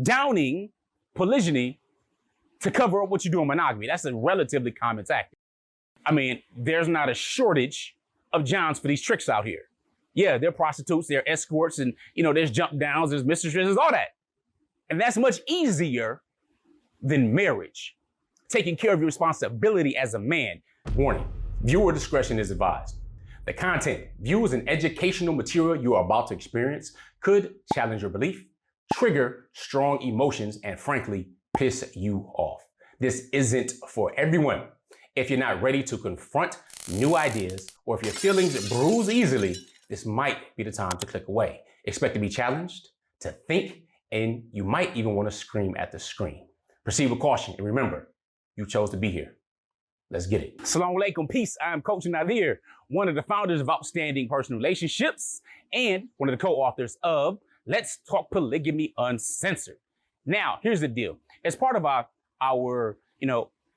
downing polygyny to cover up what you do in monogamy. That's a relatively common tactic. I mean, there's not a shortage of Johns for these tricks out here. Yeah, they're prostitutes, they're escorts, and there's jump downs, there's mistresses, all that. And that's much easier than marriage. Taking care of your responsibility as a man. Warning, viewer discretion is advised. The content, views, and educational material you are about to experience could challenge your belief, trigger strong emotions, and frankly, piss you off. This isn't for everyone. If you're not ready to confront new ideas, or if your feelings bruise easily, this might be the time to click away. Expect to be challenged, to think, and you might even want to scream at the screen. Proceed with caution, and remember, you chose to be here. Let's get it. Assalamu alaikum, peace. I'm Coach Nazir, one of the founders of Outstanding Personal Relationships and one of the co-authors of Let's Talk Polygamy Uncensored. Now, here's the deal. As part of our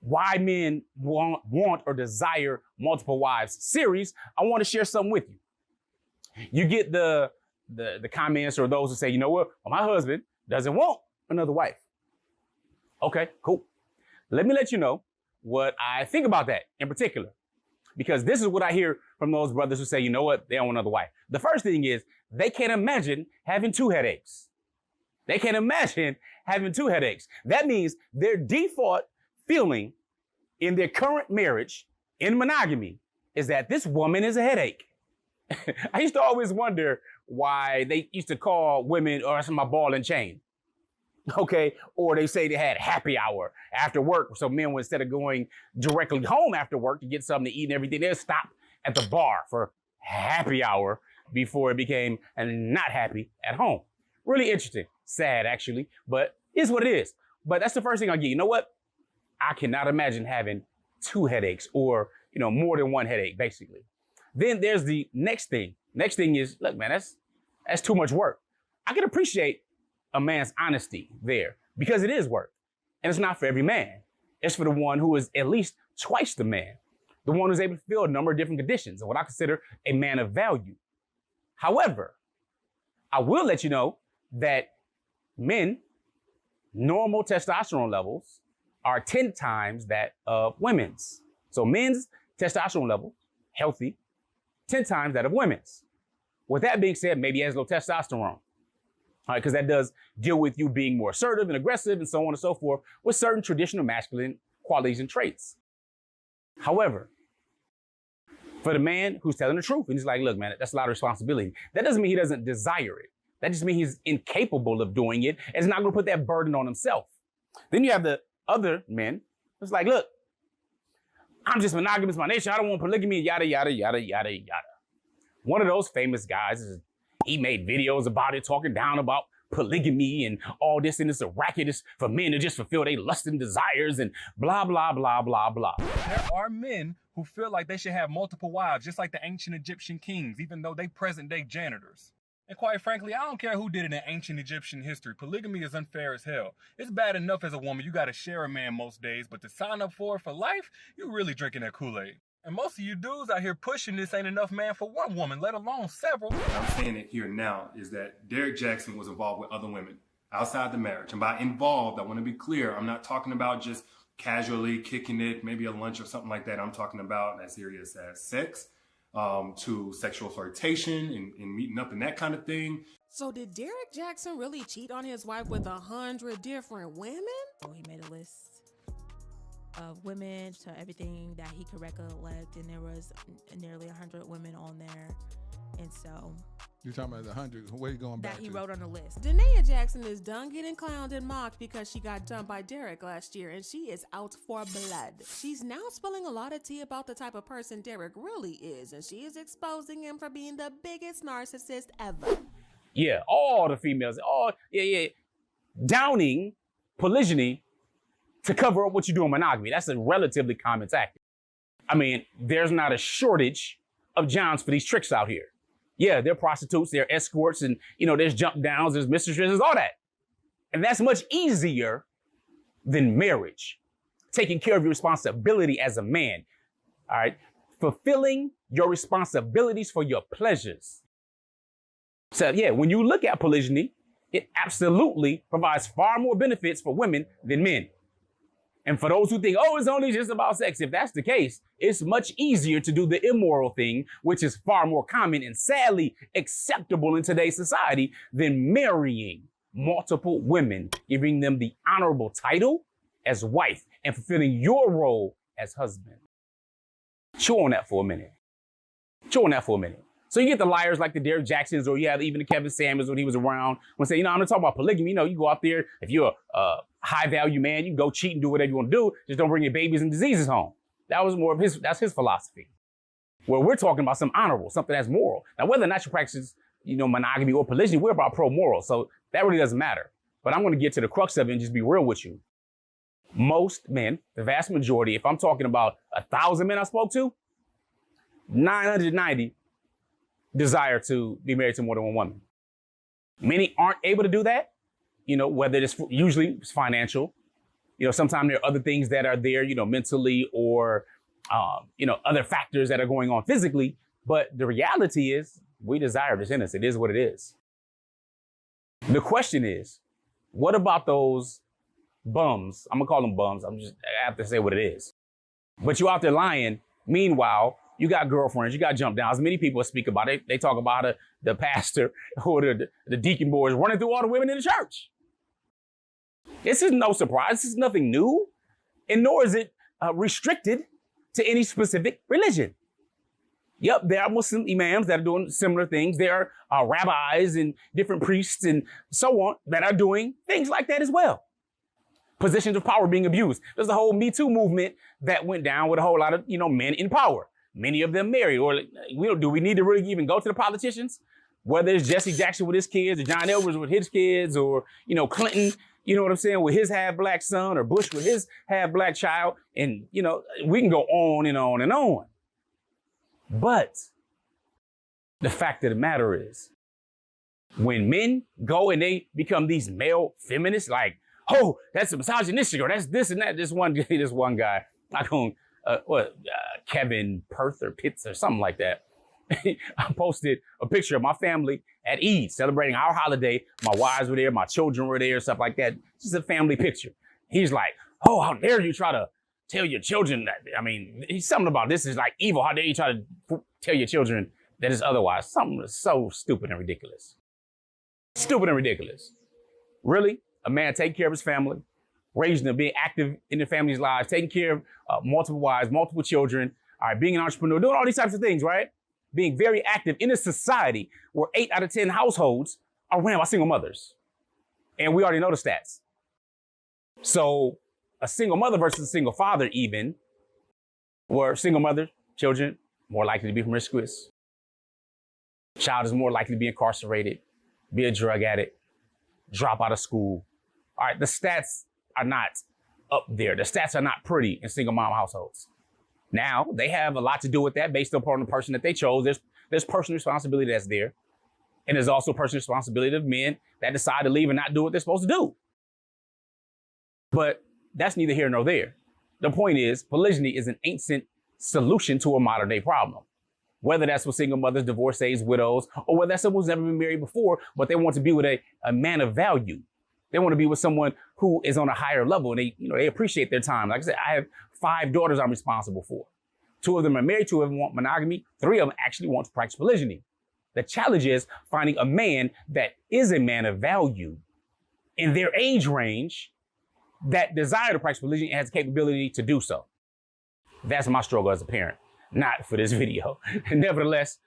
why men want or desire multiple wives series, I want to share something with you. You get the comments or those who say, you know what, well, my husband doesn't want another wife. Okay, cool. Let me let you know what I think about that in particular, because this is what I hear from those brothers who say, you know what, they don't want another wife. The first thing is they can't imagine having two headaches. They can't imagine having two headaches. That means their default feeling in their current marriage in monogamy is that this woman is a headache. I used to always wonder why they used to call women, oh, that's my ball and chain. Okay, or they say they had happy hour after work. So men would, instead of going directly home after work to get something to eat and everything, they'd stop at the bar for happy hour before it became not happy at home. Really interesting. Sad, actually, but is what it is. But that's the first thing I'll get. You know what? I cannot imagine having two headaches or, more than one headache, basically. Then there's the next thing. Next thing is, look, man, that's too much work. I can appreciate a man's honesty there because it is work. And it's not for every man. It's for the one who is at least twice the man, the one who's able to fulfill a number of different conditions and what I consider a man of value. However, I will let you know that men, normal testosterone levels are 10 times that of women's. So men's testosterone level, healthy, 10 times that of women's. With that being said, maybe he has low testosterone. All right, because that does deal with you being more assertive and aggressive and so on and so forth with certain traditional masculine qualities and traits. However, for the man who's telling the truth and he's like, look, man, that's a lot of responsibility. That doesn't mean he doesn't desire it. That just means he's incapable of doing it and is not going to put that burden on himself. Then you have the other men. It's like, look, I'm just monogamous by nature. I don't want polygamy, yada, yada, yada, yada, yada. One of those famous guys, he made videos about it, talking down about polygamy and all this, and it's a racket. It's for men to just fulfill their lust and desires and blah, blah, blah, blah, blah. There are men who feel like they should have multiple wives, just like the ancient Egyptian kings, even though they present-day janitors. And quite frankly, I don't care who did it in ancient Egyptian history. Polygamy is unfair as hell. It's bad enough as a woman, you gotta share a man most days, but to sign up for it for life, you're really drinking that Kool-Aid. And most of you dudes out here pushing this ain't enough man for one woman, let alone several. What I'm saying it here now is that Derrick Jaxn was involved with other women outside the marriage. And by involved, I want to be clear, I'm not talking about just casually kicking it, maybe a lunch or something like that. I'm talking about as serious as sex, to sexual flirtation and meeting up and that kind of thing. So did Derrick Jaxn really cheat on his wife with 100 different women? So he made a list of women to everything that he could recollect, and there was nearly 100 women on there. And so you're talking about the 100. Where are you going back that he to? wrote on the list. Danae Jackson is done getting clowned and mocked because she got dumped by Derrick last year, and she is out for blood. She's now spilling a lot of tea about the type of person Derrick really is, and she is exposing him for being the biggest narcissist ever. Yeah, all the females, downing polygyny to cover up what you do in monogamy. That's a relatively common tactic. I mean, there's not a shortage of Johns for these tricks out here. Yeah, they're prostitutes, they're escorts, and there's jump downs, there's mistresses, all that. And that's much easier than marriage. Taking care of your responsibility as a man. All right. Fulfilling your responsibilities for your pleasures. So yeah, when you look at polygyny it absolutely provides far more benefits for women than men. And for those who think, oh, it's only just about sex, if that's the case, it's much easier to do the immoral thing, which is far more common and sadly acceptable in today's society, than marrying multiple women, giving them the honorable title as wife and fulfilling your role as husband. Chew on that for a minute. Chew on that for a minute. So you get the liars like the Derek Jacksons, or you have even the Kevin Samuels when he was around, when say, I'm gonna talk about polygamy. You go out there, if you're a high value man, you can go cheat and do whatever you want to do. Just don't bring your babies and diseases home. That was more of that's his philosophy. Where we're talking about something honorable, something that's moral. Now, whether or not you practice, monogamy or polygyny, we're about pro-moral. So that really doesn't matter. But I'm going to get to the crux of it and just be real with you. Most men, the vast majority, if I'm talking about 1,000 men I spoke to, 990 desire to be married to more than one woman. Many aren't able to do that, whether it's usually it's financial. Sometimes there are other things that are there, mentally or, other factors that are going on physically. But the reality is we desire this in us. It is what it is. The question is, what about those bums? I'm going to call them bums. I have to say what it is. But you out there lying. Meanwhile, you got girlfriends, you got jump downs. Many people speak about it. They talk about the pastor or the deacon boys running through all the women in the church. This is no surprise. This is nothing new. And nor is it restricted to any specific religion. Yep, there are Muslim imams that are doing similar things. There are rabbis and different priests and so on that are doing things like that as well. Positions of power being abused. There's the whole Me Too movement that went down with a whole lot of, men in power. Many of them married. Or do we need to really even go to the politicians? Whether it's Jesse Jackson with his kids, or John Edwards with his kids, or, Clinton, with his half-black son, or Bush with his half-black child. And, we can go on and on and on. But the fact of the matter is, when men go and they become these male feminists, like, oh, that's a misogynistic, or that's this and that. This one guy, Kevin Perth or Pitts or something like that. I posted a picture of my family at Eid celebrating our holiday. My wives were there, my children were there, stuff like that. Just a family picture. He's like, oh, how dare you try to tell your children that? He's something about this is like evil. How dare you try to tell your children that it's otherwise? Something so stupid and ridiculous. Stupid and ridiculous. Really? A man taking care of his family, raising them, being active in their family's lives, taking care of multiple wives, multiple children, all right, being an entrepreneur, doing all these types of things, right? Being very active in a society where 8 out of 10 households are ran by single mothers. And we already know the stats. So a single mother versus a single father even, where single mother, children, more likely to be promiscuous. Child is more likely to be incarcerated, be a drug addict, drop out of school. All right, the stats are not up there. The stats are not pretty in single mom households. Now, they have a lot to do with that based upon the person that they chose. There's personal responsibility that's there. And there's also personal responsibility of men that decide to leave and not do what they're supposed to do. But that's neither here nor there. The point is, polygyny is an ancient solution to a modern day problem. Whether that's for single mothers, divorcees, widows, or whether that's someone who's never been married before, but they want to be with a man of value. They want to be with someone who is on a higher level, and they appreciate their time. Like I said, I have 5 daughters I'm responsible for. 2 of them are married, 2 of them want monogamy, 3 of them actually want to practice polygyny. The challenge is finding a man that is a man of value in their age range that desire to practice polygyny and has the capability to do so. That's my struggle as a parent, not for this video. Nevertheless,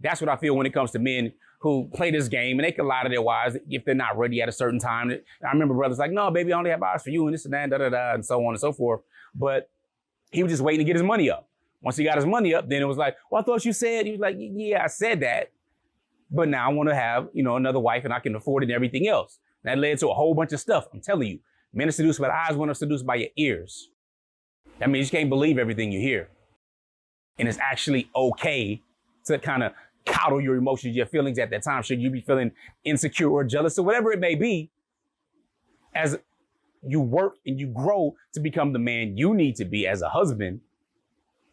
that's what I feel when it comes to men who play this game, and they can lie to their wives if they're not ready at a certain time. I remember brothers like, no, baby, I only have eyes for you and this and that, and so on and so forth. But he was just waiting to get his money up. Once he got his money up, then it was like, well, I thought you said, he was like, yeah, I said that. But now I want to have, another wife and I can afford it and everything else. That led to a whole bunch of stuff. I'm telling you, men are seduced by the eyes, women are seduced by your ears. That means you can't believe everything you hear. And it's actually okay to kind of coddle your emotions, your feelings at that time. Should you be feeling insecure or jealous or whatever it may be, as you work and you grow to become the man you need to be as a husband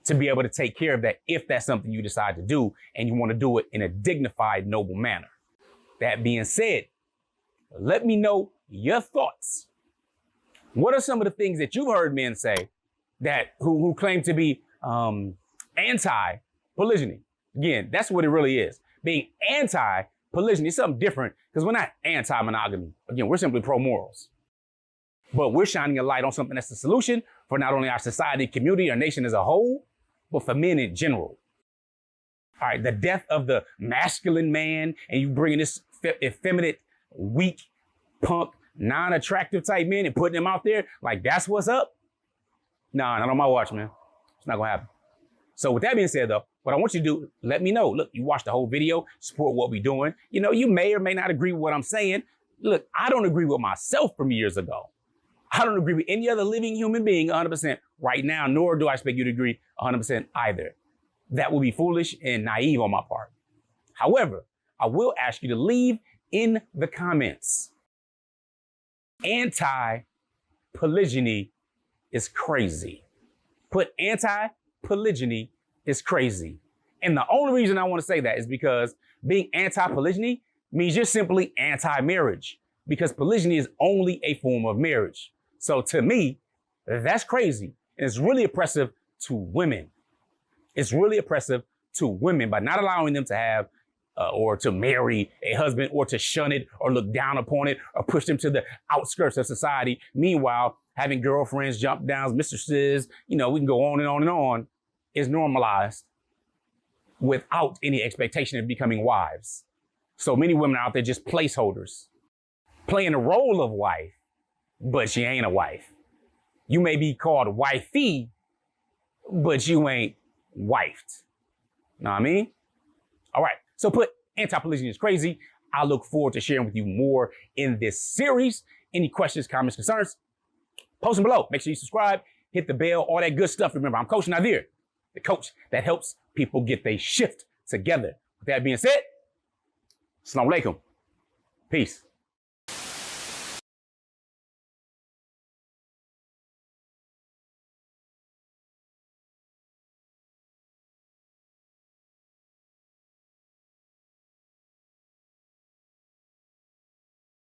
to be able to take care of that if that's something you decide to do and you want to do it in a dignified, noble manner. That being said, let me know your thoughts. What are some of the things that you've heard men say that who claim to be anti-polygyny? Again, that's what it really is. Being anti-polygyny is something different because we're not anti-monogamy. Again, we're simply pro-morals. But we're shining a light on something that's the solution for not only our society, community, our nation as a whole, but for men in general. All right, the death of the masculine man and you bringing this effeminate, weak, punk, non-attractive type men and putting them out there like that's what's up? Nah, not on my watch, man. It's not gonna happen. So with that being said though, what I want you to do, let me know. Look, you watched the whole video, support what we're doing. You know, you may or may not agree with what I'm saying. Look, I don't agree with myself from years ago. I don't agree with any other living human being 100% right now, nor do I expect you to agree 100% either. That would be foolish and naive on my part. However, I will ask you to leave in the comments. Anti-polygyny is crazy. Put anti-polygyny is crazy. And the only reason I want to say that is because being anti-polygyny means you're simply anti-marriage, because polygyny is only a form of marriage. So to me, that's crazy. And it's really oppressive to women. It's really oppressive to women by not allowing them to have or to marry a husband or to shun it or look down upon it or push them to the outskirts of society. Meanwhile, having girlfriends, jump downs, mistresses, you know, we can go on and on and on, is normalized without any expectation of becoming wives. So many women are out there just placeholders, playing the role of wife, but she ain't a wife. You may be called wifey, but you ain't wifed. Know what I mean? All right. So put anti-polygyny is crazy. I look forward to sharing with you more in this series. Any questions, comments, concerns, post them below. Make sure you subscribe, hit the bell, all that good stuff. Remember, I'm Coach Nazir, the coach that helps people get their shift together. With that being said, Assalamu alaikum. Peace.